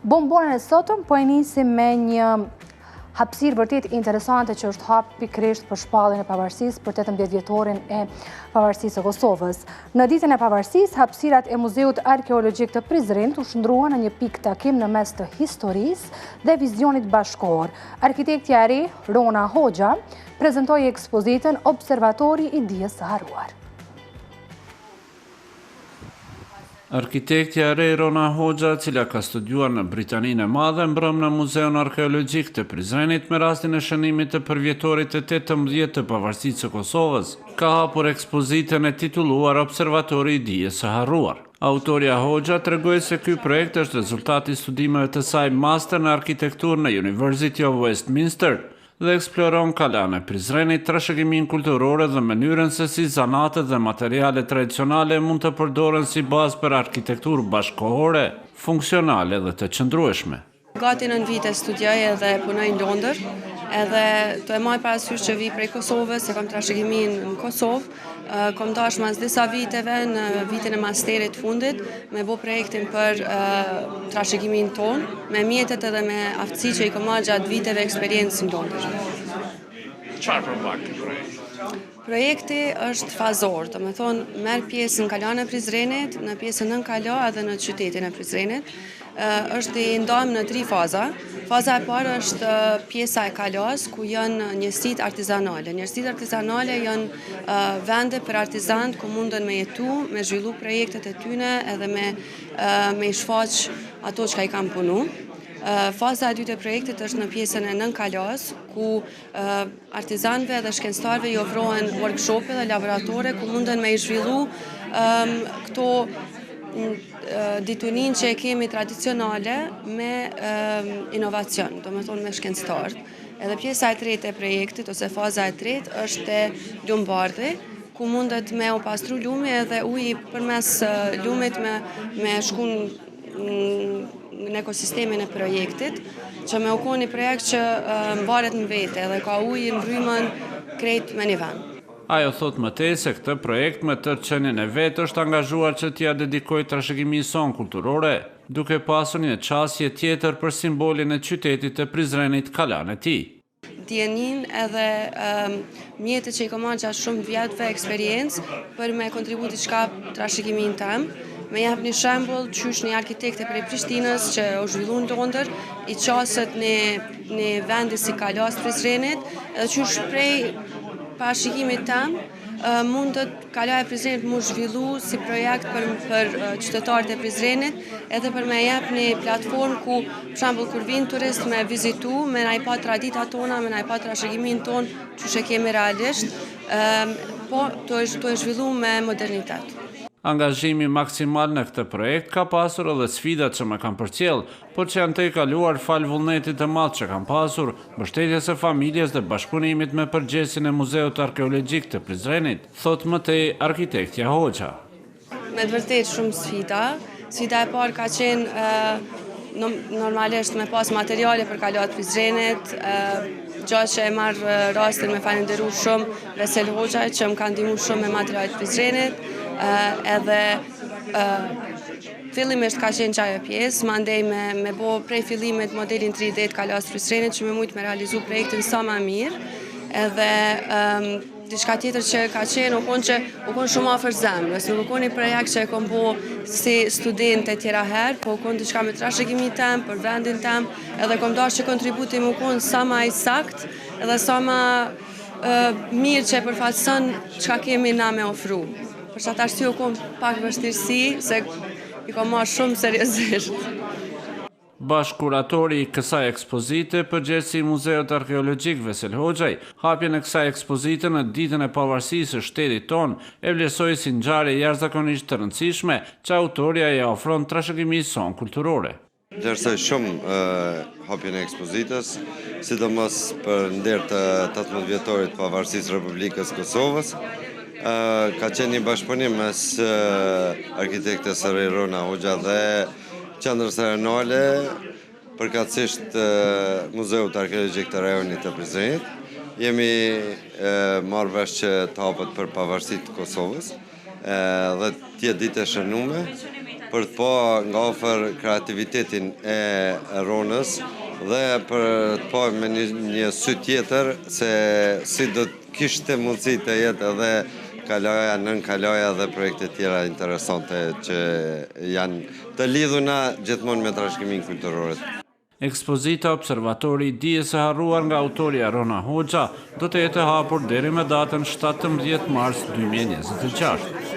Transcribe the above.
Bombonën e sotëm po e nisim me një hapësirë vërtet interesante që është hap pikërisht për shpalljen e pavarësisë për 18 vjetorin e pavarësisë së Kosovës. Në ditën e pavarësisë, hapësirat e Muzeut Arkeologjik të Prizrenit u shndruan në një pikë takim në mes të historisë dhe vizionit bashkëkor. Arkitektja e re, Rona Hoxha, prezantoi ekspozitën Observatori i dijes së harruar. Arkitektja e re Rona Hoxha, cila ka studiuar në Britaninë e Madhe, mbrëm në Muzeun Arkeologjik të Prizrenit me rastin e shënimit të përvjetorit të 18 të pavarësisë së Kosovës, ka hapur ekspozitën e titulluar Observatori i dijes së harruar. Autoria Hoxha tregoi se ky projekt është rezultati i studimeve të saj master në arkitekturë në University of Westminster dhe eksploron kalane Prizrenit, trashëgimin kulturore dhe mënyrën se si zanatet dhe materiale tradicionale mund të përdoren si bazë për arkitekturë bashkëkohore, funksionale dhe të qëndrueshme. Gati 9 vite studioj edhe punoj në Londër, edhe të e maj parasysh që vi prej Kosovës, se kam trashëgimin në Kosovë, kom dash mas disa viteve në vitin e masterit fundit me bo projektin për trashëgimin tonë, me mjetet edhe me aftësi që i kom marrë gjatë viteve eksperiencë në Londër. Çfarë përmbajt ky projekt? Projekti është fazor, do me thonë merr pjesë në kalane e Prizrenit, në pjesën nën kala edhe në qytetin e Prizrenit. Është i ndajmë në 3 faza. Faza e parë është pjesa e kalas, ku janë njësitë artizanale. Njësitë artizanale janë vende për artizanët ku mundën me jetu, me zhvillu projektet e tyne edhe me shfaq ato që ka i kam punu. Faza e dytë e projektit është në pjesën e nën kalas, ku artizanëve dhe shkencëtarëve i ofrohen workshope dhe laboratore ku mundën me i zhvillu këto ditunin që e kemi tradicionale me inovacion, do me thonë me shkencëtarë. Edhe pjesa e tretë e projektit, ose faza e tretë, është e Lumbardhi, ku mundet me u pastru lumi edhe uji përmes lumit me shkun në ekosistemin e projektit, që me u konë një projekt që mbaret në vete edhe ka ujë në vrymën krejt me një vend. Ajo thot më tej se këtë projekt me të qenien e vetë është angazhuar që t'ia dedikoj trashëgimisë son kulturore, duke pasur një qasje tjetër për simbolin e qytetit të Prizrenit, kalan e tij. Djenin edhe mjetët që i kom marrë gjatë shumë vjetëve eksperiencë për me kontribu diçka trashëgimin tem. Me jap një shembull qysh një arkitekte prej Prishtinës që u zhvillu në Londër, i qaset në vendi si kalas Prizrenit, edhe qysh prej parashikimit tem, mundet kalaja e Prizrenit mu zhvillu si projekt për qytetarët e Prizrenit, edhe për me jep një platformë ku, për shembull, kur vinë turist me vizitu, me na i pa tradita tona, me na i pa trashëgimin ton, qysh e kemi realisht, po të e zhvillu me modernitet. Angazhimi maksimal në këtë projekt ka pasur edhe sfidat që më kanë përcjell, por që janë të i kaluar fal vullnetit të madh që kanë pasur, mbështetjes së familjes dhe bashkëpunimit me përgjegjësin e Muzeut Arkeologjik të Prizrenit, thot më tej arkitektja Hoxha. Me të vërtet shumë sfida. Sfida e parë ka qenë normalisht me pas materiale për kaluat Prizrenit, gjatë që e marrë rastin me falenderu shumë Vesel Hoxha që më kanë ndihmuar shumë me materialet Prizrenit, edhe fillimisht ka qenë qajo pjesë, mandej me bo prej fillimit modelin 3D të kalas Prizrenit që me mujtë me realizu projektin sa ma mirë, edhe diçka tjetër që ka qenë u konë shumë afër zemrës, nuk u konë një projekt që e kom bo si student e tjera herë, po u konë diçka me trashëgimi tem, për vendin tem, edhe kom dash që kontributim u konë sa ma i sakt, edhe sa ma mirë që e përfaqëson çka kemi na me ofru. Për çat arsye u kom pak vështirësi, se i kom marrë shumë seriozisht. Bashkuratori i kësaj ekspozite, përgjegjësi i Muzeut Arkeologjik Vesel Hoxhaj, hapjen e kësaj ekspozite në ditën e pavarësisë së shtetit ton, e vlerësoi si ngjarje jashtëzakonisht të rëndësishme që autoria ja ofron trashëgimisë son kulturore. Vlerësoj shumë hapjen e ekspozitës, sidomos për nder të 18 vjetorit të pavarësisë Republikës Kosovës. Ka qenë një bashkëpunim mes arkitektes së re Rona Hoxha dhe qendrës rajonale, përkatësisht Muzeut Arkeologjik të rajonit të Prizrenit. Jemi marrë vesh që të hapet për pavarësitë të Kosovës dhe t'jetë ditë e shënuar. për të pa nga ofër kreativitetin e Ronës dhe për të pa me një sy tjetër se si do të kishte mundësi të jetë edhe kalaja, nën kalaja dhe projekte tjera interesante që janë të lidhuna gjithmonë me trashëgimin kulturor. Ekspozita Observatori i Dijes së Harruar nga autoria Rona Hoxha do të jetë hapur deri me datën 17 mars 2026.